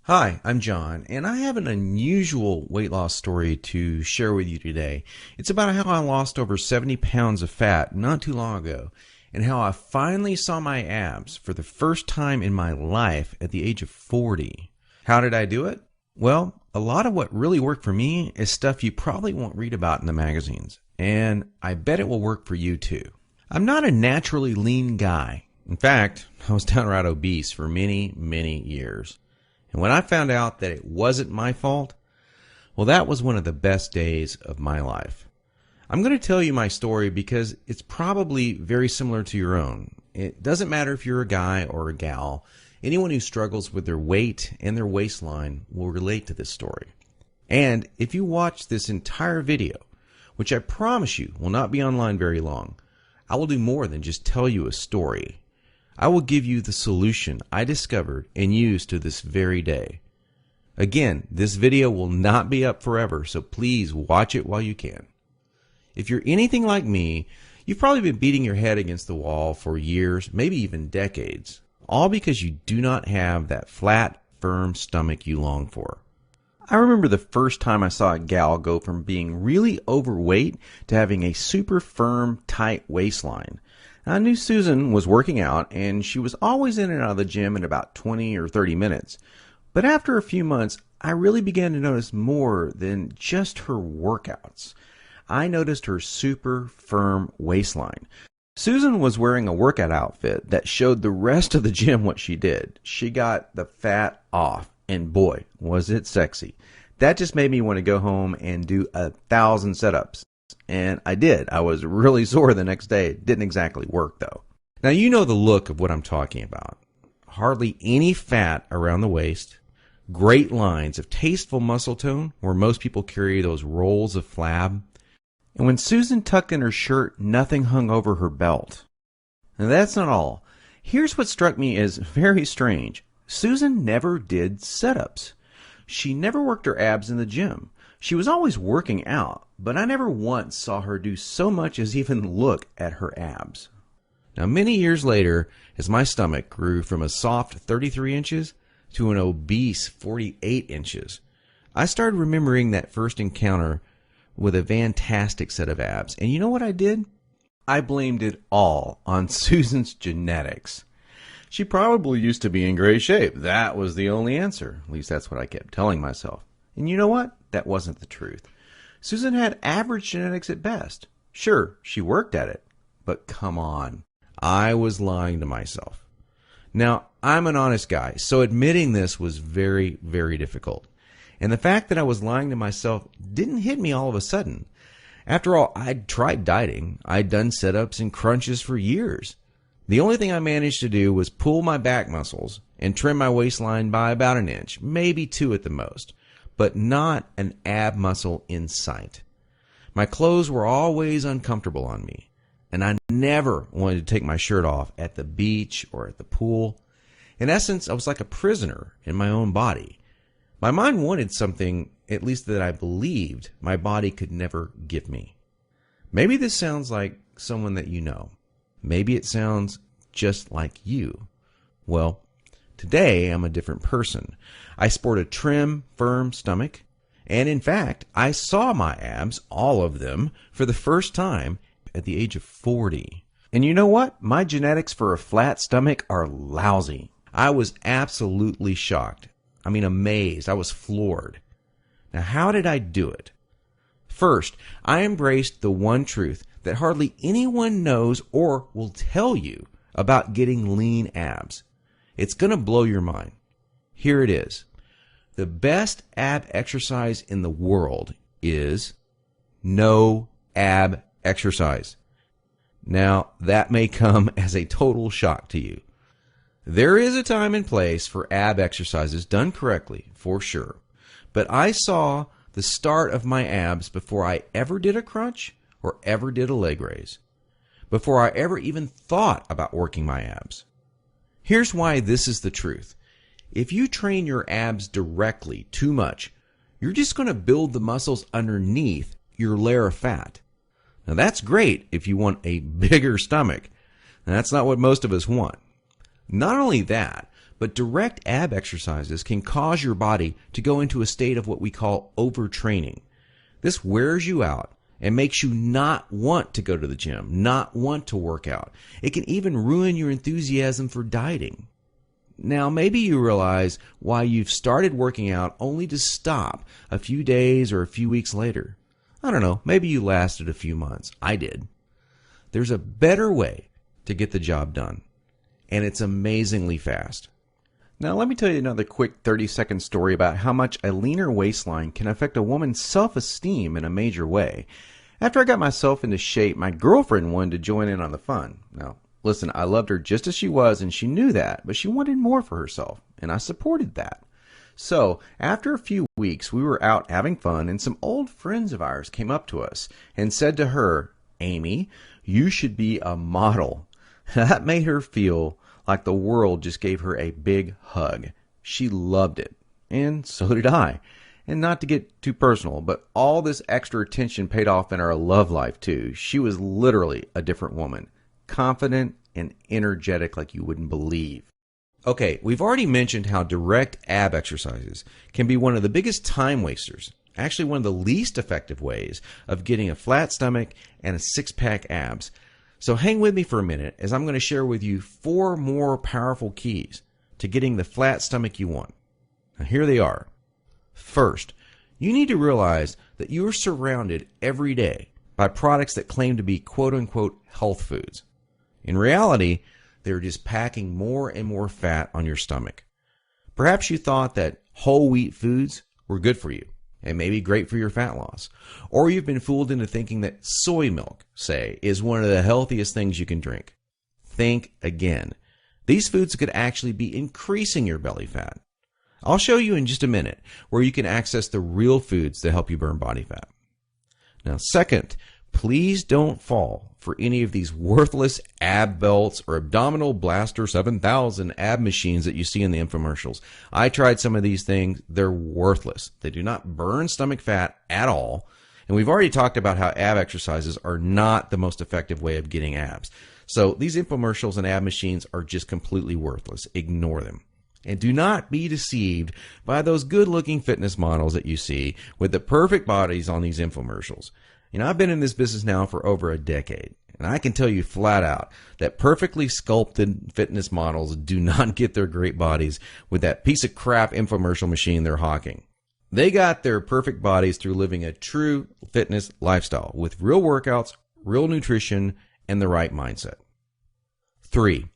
Hi, I'm John, and I have an unusual weight loss story to share with you today. It's about how I lost over 70 pounds of fat not too long ago, and how I finally saw my abs for the first time in my life at the age of 40. How did I do it? Well, a lot of what really worked for me is stuff you probably won't read about in the magazines, and I bet it will work for you too. I'm not a naturally lean guy. In fact, I was downright obese for many, many years. And when I found out that it wasn't my fault, well, that was one of the best days of my life. I'm going to tell you my story because it's probably very similar to your own. It doesn't matter if you're a guy or a gal. Anyone who struggles with their weight and their waistline will relate to this story. And if you watch this entire video, which I promise you will not be online very long, I will do more than just tell you a story. I will give you the solution I discovered and use to this very day. Again, this video will not be up forever, so please watch it while you can. If you're anything like me, you've probably been beating your head against the wall for years, maybe even decades, all because you do not have that flat, firm stomach you long for. I remember the first time I saw a gal go from being really overweight to having a super firm, tight waistline. I knew Susan was working out, and she was always in and out of the gym in about 20 or 30 minutes. But after a few months, I really began to notice more than just her workouts. I noticed her super firm waistline. Susan was wearing a workout outfit that showed the rest of the gym what she did. She got the fat off, and boy, was it sexy. That just made me want to go home and do 1,000 setups. And I did. I was really sore the next day. It didn't exactly work, though. Now, you know the look of what I'm talking about. Hardly any fat around the waist, great lines of tasteful muscle tone where most people carry those rolls of flab. And when Susan tucked in her shirt, nothing hung over her belt. And that's not all. Here's what struck me as very strange. Susan never did setups. She never worked her abs in the gym. She was always working out, but I never once saw her do so much as even look at her abs. Now, many years later, as my stomach grew from a soft 33 inches to an obese 48 inches, I started remembering that first encounter with a fantastic set of abs. And you know what I did? I blamed it all on Susan's genetics. She probably used to be in great shape. That was the only answer. At least that's what I kept telling myself. And you know what? That wasn't the truth. Susan had average genetics at best. Sure, she worked at it. But come on. I was lying to myself. Now, I'm an honest guy, so admitting this was very, very difficult. And the fact that I was lying to myself didn't hit me all of a sudden. After all, I'd tried dieting. I'd done sit-ups and crunches for years. The only thing I managed to do was pull my back muscles and trim my waistline by about an inch, maybe 2 at the most, but not an ab muscle in sight. My clothes were always uncomfortable on me, and I never wanted to take my shirt off at the beach or at the pool. In essence, I was like a prisoner in my own body. My mind wanted something, at least that I believed, my body could never give me. Maybe this sounds like someone that you know. Maybe it sounds just like you. Well, today I'm a different person. I sport a trim, firm stomach, and in fact, I saw my abs, all of them, for the first time at the age of 40. And you know what? My genetics for a flat stomach are lousy. I was absolutely shocked. I mean, amazed. I was floored. Now, how did I do it? First, I embraced the one truth that hardly anyone knows or will tell you about getting lean abs. It's going to blow your mind. Here it is. The best ab exercise in the world is no ab exercise. Now, that may come as a total shock to you. There is a time and place for ab exercises done correctly, for sure. But I saw the start of my abs before I ever did a crunch or ever did a leg raise, before I ever even thought about working my abs. Here's why this is the truth. If you train your abs directly too much, you're just going to build the muscles underneath your layer of fat. Now that's great if you want a bigger stomach. And that's not what most of us want. Not only that, But direct ab exercises can cause your body to go into a state of what we call overtraining. This wears you out and makes you not want to go to the gym, not want to work out. It can even ruin your enthusiasm for dieting. Now, maybe you realize why you've started working out only to stop a few days or a few weeks later. I don't know, maybe you lasted a few months. I did. There's a better way to get the job done, and it's amazingly fast. Now, let me tell you another quick 30-second story about how much a leaner waistline can affect a woman's self-esteem in a major way. After I got myself into shape, my girlfriend wanted to join in on the fun. Now, listen, I loved her just as she was, and she knew that, but she wanted more for herself, and I supported that. So, after a few weeks, we were out having fun, and some old friends of ours came up to us and said to her, "Amy, you should be a model." That made her feel like the world just gave her a big hug. She loved it, and so did I. And not to get too personal, but all this extra attention paid off in our love life too. She was literally a different woman, confident and energetic like you wouldn't believe. Okay, we've already mentioned how direct ab exercises can be one of the biggest time wasters, actually one of the least effective ways of getting a flat stomach and a six-pack abs. So hang with me for a minute as I'm going to share with you 4 more powerful keys to getting the flat stomach you want. Now here they are. First, you need to realize that you are surrounded every day by products that claim to be quote-unquote health foods. In reality, they're just packing more and more fat on your stomach. Perhaps you thought that whole wheat foods were good for you and maybe great for your fat loss. Or you've been fooled into thinking that soy milk, say, is one of the healthiest things you can drink. Think again. These foods could actually be increasing your belly fat. I'll show you in just a minute where you can access the real foods that help you burn body fat. Now, second, please don't fall for any of these worthless ab belts or abdominal blaster 7000 ab machines that you see in the infomercials. I tried some of these things. They're worthless. They do not burn stomach fat at all. And we've already talked about how ab exercises are not the most effective way of getting abs. So these infomercials and ab machines are just completely worthless. Ignore them. And do not be deceived by those good-looking fitness models that you see with the perfect bodies on these infomercials. You know, I've been in this business now for over a decade, and I can tell you flat out that perfectly sculpted fitness models do not get their great bodies with that piece of crap infomercial machine they're hawking. They got their perfect bodies through living a true fitness lifestyle with real workouts, real nutrition, and the right mindset. 3.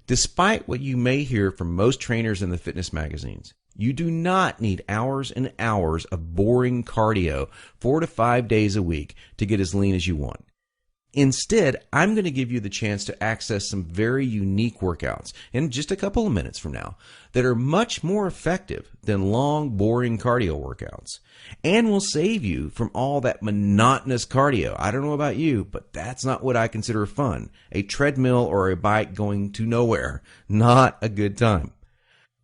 Despite what you may hear from most trainers in the fitness magazines, you do not need hours and hours of boring cardio 4 to 5 days a week to get as lean as you want. Instead, I'm going to give you the chance to access some very unique workouts in just a couple of minutes from now that are much more effective than long, boring cardio workouts and will save you from all that monotonous cardio. I don't know about you, but that's not what I consider fun. A treadmill or a bike going to nowhere. Not a good time.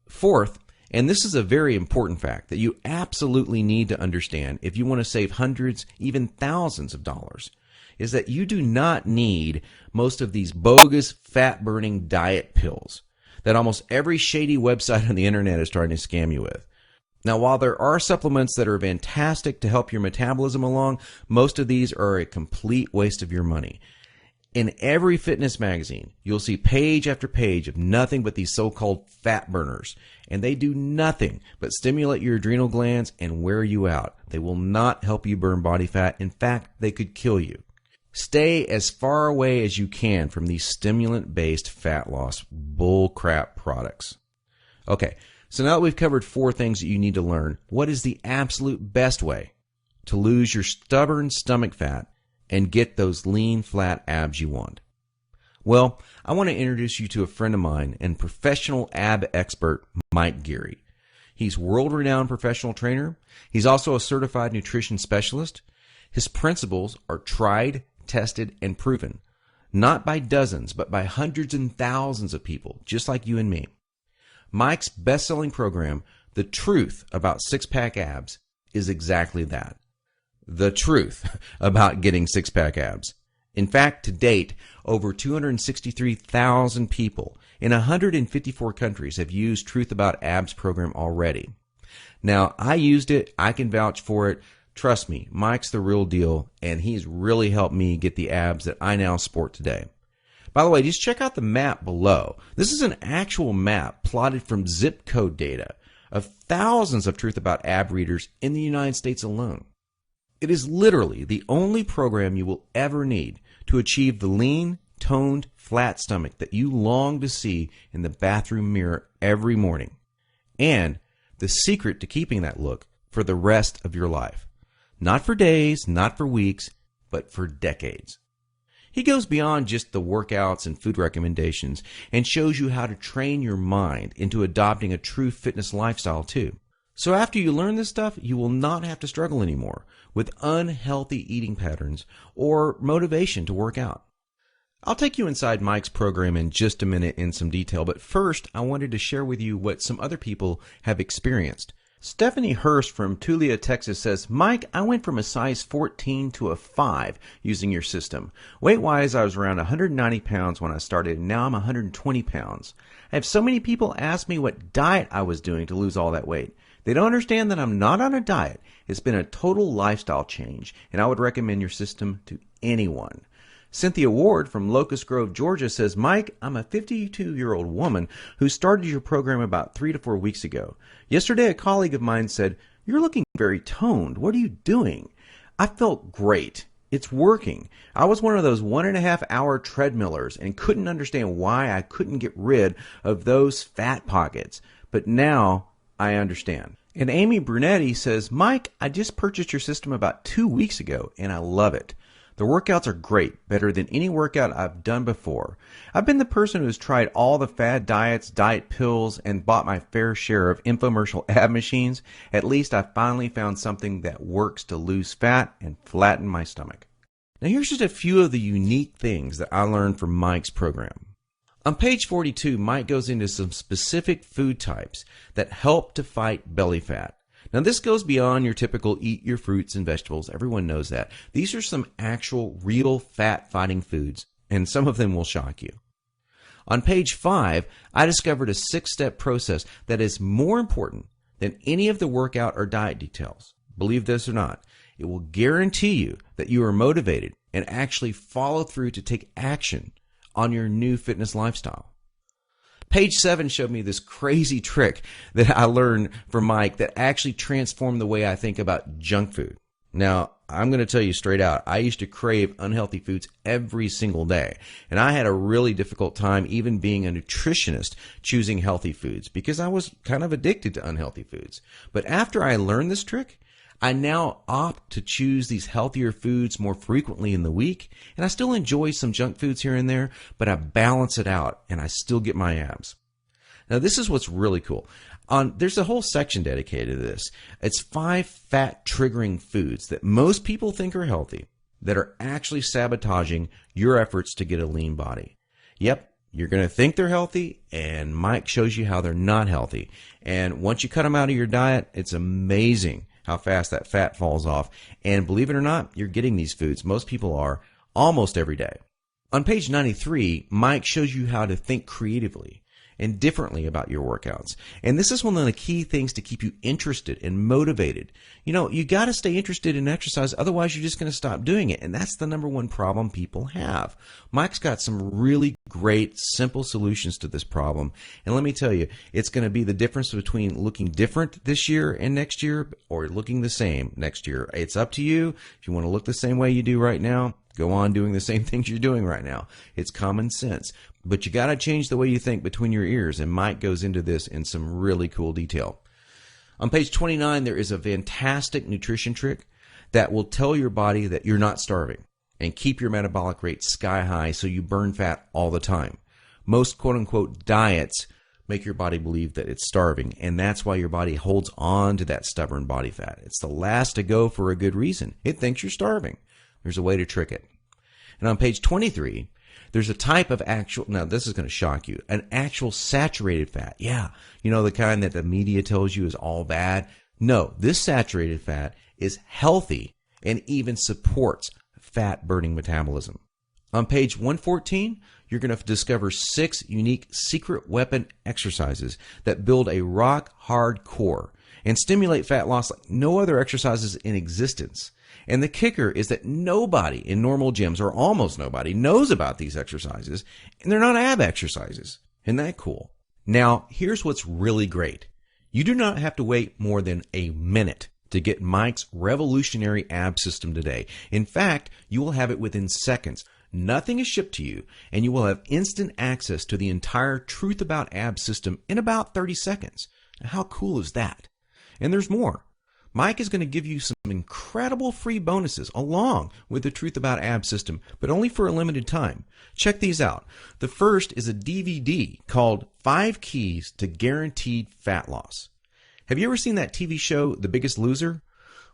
Fourth, and this is a very important fact that you absolutely need to understand if you want to save hundreds, even thousands of dollars, is that you do not need most of these bogus fat-burning diet pills that almost every shady website on the internet is trying to scam you with. Now, while there are supplements that are fantastic to help your metabolism along, most of these are a complete waste of your money. In every fitness magazine, you'll see page after page of nothing but these so-called fat burners, and they do nothing but stimulate your adrenal glands and wear you out. They will not help you burn body fat. In fact, they could kill you. Stay as far away as you can from these stimulant-based fat loss bullcrap products. Okay, so now that we've covered 4 things that you need to learn, what is the absolute best way to lose your stubborn stomach fat and get those lean, flat abs you want? Well, I want to introduce you to a friend of mine and professional ab expert, Mike Geary. He's a world-renowned professional trainer. He's also a certified nutrition specialist. His principles are tried, tested, and proven, not by dozens, but by hundreds and thousands of people, just like you and me. Mike's best-selling program, The Truth About Six-Pack Abs, is exactly that. The truth about getting six-pack abs. In fact, to date, over 263,000 people in 154 countries have used Truth About Abs program already. Now, I used it. I can vouch for it. Trust me, Mike's the real deal, and he's really helped me get the abs that I now sport today. By the way, just check out the map below. This is an actual map plotted from zip code data of thousands of Truth About Ab readers in the United States alone. It is literally the only program you will ever need to achieve the lean, toned, flat stomach that you long to see in the bathroom mirror every morning. And the secret to keeping that look for the rest of your life. Not for days, not for weeks, but for decades. He goes beyond just the workouts and food recommendations and shows you how to train your mind into adopting a true fitness lifestyle too. So after you learn this stuff, you will not have to struggle anymore with unhealthy eating patterns or motivation to work out. I'll take you inside Mike's program in just a minute in some detail, but first I wanted to share with you what some other people have experienced. Stephanie Hurst from Tulia, Texas says, Mike, I went from a size 14 to a 5 using your system. Weight-wise, I was around 190 pounds when I started, and now I'm 120 pounds. I have so many people ask me what diet I was doing to lose all that weight. They don't understand that I'm not on a diet. It's been a total lifestyle change, and I would recommend your system to anyone. Cynthia Ward from Locust Grove, Georgia says, Mike, I'm a 52-year-old woman who started your program about 3 to 4 weeks ago. Yesterday, a colleague of mine said, you're looking very toned. What are you doing? I felt great. It's working. I was one of those 1.5-hour treadmillers and couldn't understand why I couldn't get rid of those fat pockets. But now I understand. And Amy Brunetti says, Mike, I just purchased your system about 2 weeks ago, and I love it. The workouts are great, better than any workout I've done before. I've been the person who's tried all the fad diets, diet pills, and bought my fair share of infomercial ab machines. At least I finally found something that works to lose fat and flatten my stomach. Now here's just a few of the unique things that I learned from Mike's program. On page 42, Mike goes into some specific food types that help to fight belly fat. Now, this goes beyond your typical eat your fruits and vegetables. Everyone knows that. These are some actual, real fat-fighting foods, and some of them will shock you. On page 5, I discovered a 6-step process that is more important than any of the workout or diet details. Believe this or not, it will guarantee you that you are motivated and actually follow through to take action on your new fitness lifestyle. Page 7 showed me this crazy trick that I learned from Mike that actually transformed the way I think about junk food. Now, I'm going to tell you straight out, I used to crave unhealthy foods every single day, and I had a really difficult time even being a nutritionist choosing healthy foods because I was kind of addicted to unhealthy foods. But after I learned this trick, I now opt to choose these healthier foods more frequently in the week, and I still enjoy some junk foods here and there, but I balance it out, and I still get my abs. Now, this is what's really cool. There's a whole section dedicated to this. It's 5 fat-triggering foods that most people think are healthy that are actually sabotaging your efforts to get a lean body. Yep, you're going to think they're healthy, and Mike shows you how they're not healthy. And once you cut them out of your diet, it's amazing how fast that fat falls off. And believe it or not, you're getting these foods. Most people are almost every day. On page 93, Mike shows you how to think creatively and differently about your workouts. And this is one of the key things to keep you interested and motivated. You know, you got to stay interested in exercise, otherwise you're just going to stop doing it. And that's the number one problem people have. Mike's got some really great, simple solutions to this problem. And let me tell you, it's going to be the difference between looking different this year and next year or looking the same next year. It's up to you. If you want to look the same way you do right now, go on doing the same things you're doing right now. It's common sense. But you got to change the way you think between your ears, and Mike goes into this in some really cool detail. On page 29, there is a fantastic nutrition trick that will tell your body that you're not starving and keep your metabolic rate sky high so you burn fat all the time. Most quote-unquote diets make your body believe that it's starving, and that's why your body holds on to that stubborn body fat. It's the last to go for a good reason. It thinks you're starving. There's a way to trick it. And on page 23, there's a type of actual, now this is going to shock you, an actual saturated fat. Yeah, you know, the kind that the media tells you is all bad. No, this saturated fat is healthy and even supports fat burning metabolism. On page 114, you're going to discover 6 unique secret weapon exercises that build a rock-hard core and stimulate fat loss like no other exercises in existence. And the kicker is that nobody in normal gyms, or almost nobody, knows about these exercises, and they're not ab exercises. Isn't that cool? Now, here's what's really great. You do not have to wait more than a minute to get Mike's revolutionary ab system today. In fact, you will have it within seconds. Nothing is shipped to you, and you will have instant access to the entire Truth About Abs system in about 30 seconds. Now, how cool is that? And there's more. Mike is going to give you some incredible free bonuses along with the Truth About Abs system, but only for a limited time. Check these out. The first is a DVD called 5 Keys to Guaranteed Fat Loss. Have you ever seen that TV show, The Biggest Loser?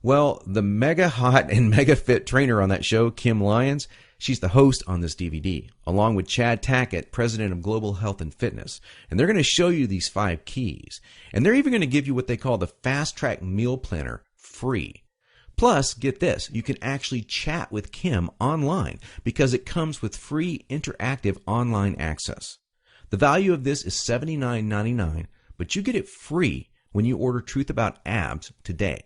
Well, the mega hot and mega fit trainer on that show, Kim Lyons, she's the host on this DVD, along with Chad Tackett, president of Global Health and Fitness. And they're going to show you these 5 keys. And they're even going to give you what they call the Fast Track Meal Planner free. Plus, get this, you can actually chat with Kim online because it comes with free interactive online access. The value of this is $79.99, but you get it free when you order Truth About Abs today.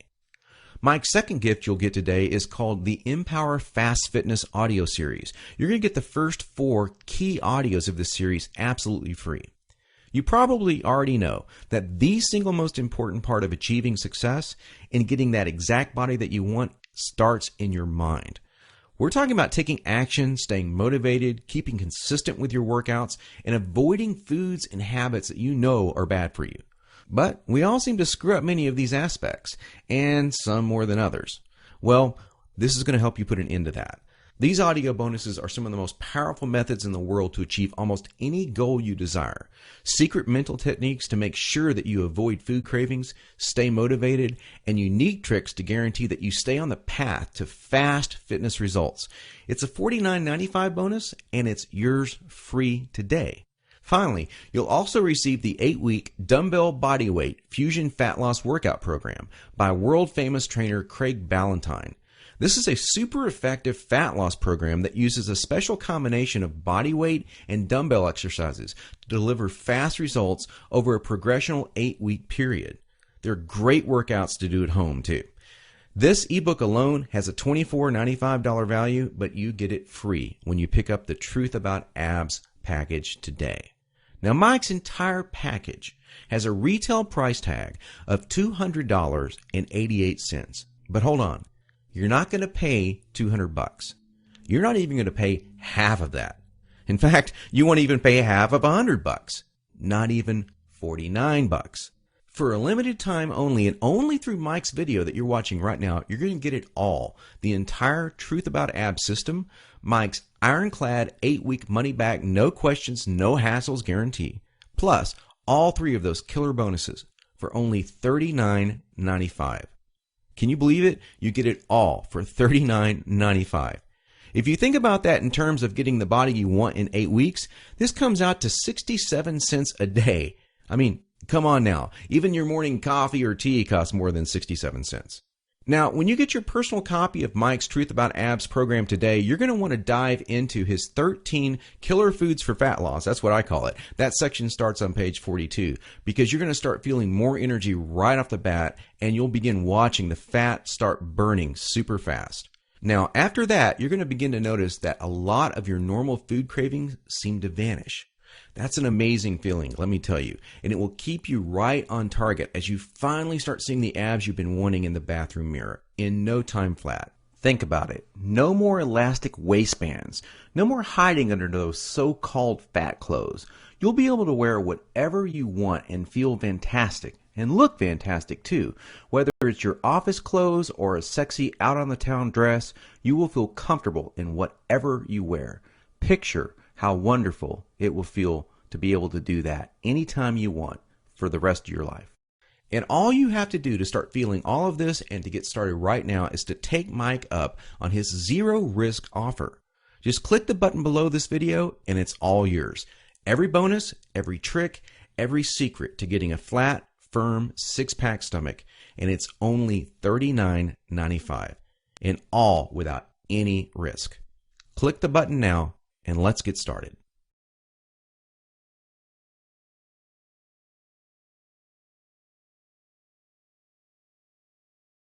Mike's second gift you'll get today is called the Empower Fast Fitness audio series. You're going to get the first 4 key audios of this series absolutely free. You probably already know that the single most important part of achieving success and getting that exact body that you want starts in your mind. We're talking about taking action, staying motivated, keeping consistent with your workouts, and avoiding foods and habits that you know are bad for you. But we all seem to screw up many of these aspects, and some more than others. Well, this is going to help you put an end to that. These audio bonuses are some of the most powerful methods in the world to achieve almost any goal you desire. Secret mental techniques to make sure that you avoid food cravings, stay motivated, and unique tricks to guarantee that you stay on the path to fast fitness results. It's a $49.95 bonus, and it's yours free today. Finally, you'll also receive the 8-week Dumbbell Bodyweight Fusion Fat Loss Workout Program by world-famous trainer Craig Ballantyne. This is a super effective fat loss program that uses a special combination of body weight and dumbbell exercises to deliver fast results over a progressional 8-week period. They're great workouts to do at home, too. This ebook alone has a $24.95 value, but you get it free when you pick up the Truth About Abs package today. Now, Mike's entire package has a retail price tag of $200.88. But hold on, you're not going to pay $200. You're not even going to pay half of that. In fact, you won't even pay half of $100. Not even $49. For a limited time only, and only through Mike's video that you're watching right now, you're going to get it all. The entire Truth About Abs system, Mike's ironclad 8-week money-back, no questions, no hassles guarantee, plus all 3 of those killer bonuses for only $39.95. Can you believe it? You get it all for $39.95. If you think about that in terms of getting the body you want in 8 weeks, this comes out to 67 cents a day. I mean, come on now. Even your morning coffee or tea costs more than 67 cents. Now, when you get your personal copy of Mike's Truth About Abs program today, you're going to want to dive into his 13 killer foods for fat loss. That's what I call it. That section starts on page 42 because you're going to start feeling more energy right off the bat, and you'll begin watching the fat start burning super fast. Now, after that, you're going to begin to notice that a lot of your normal food cravings seem to vanish. That's an amazing feeling, let me tell you, and it will keep you right on target as you finally start seeing the abs you've been wanting in the bathroom mirror in no time flat. Think about it. No more elastic waistbands. No more hiding under those so-called fat clothes. You'll be able to wear whatever you want and feel fantastic and look fantastic too. Whether it's your office clothes or a sexy out-on-the-town dress, you will feel comfortable in whatever you wear. Picture how wonderful it will feel to be able to do that anytime you want for the rest of your life. And all you have to do to start feeling all of this and to get started right now is to take Mike up on his zero-risk offer. Just click the button below this video and it's all yours. Every bonus, every trick, every secret to getting a flat, firm, six-pack stomach, and it's only $39.95, and all without any risk. Click the button now and let's get started.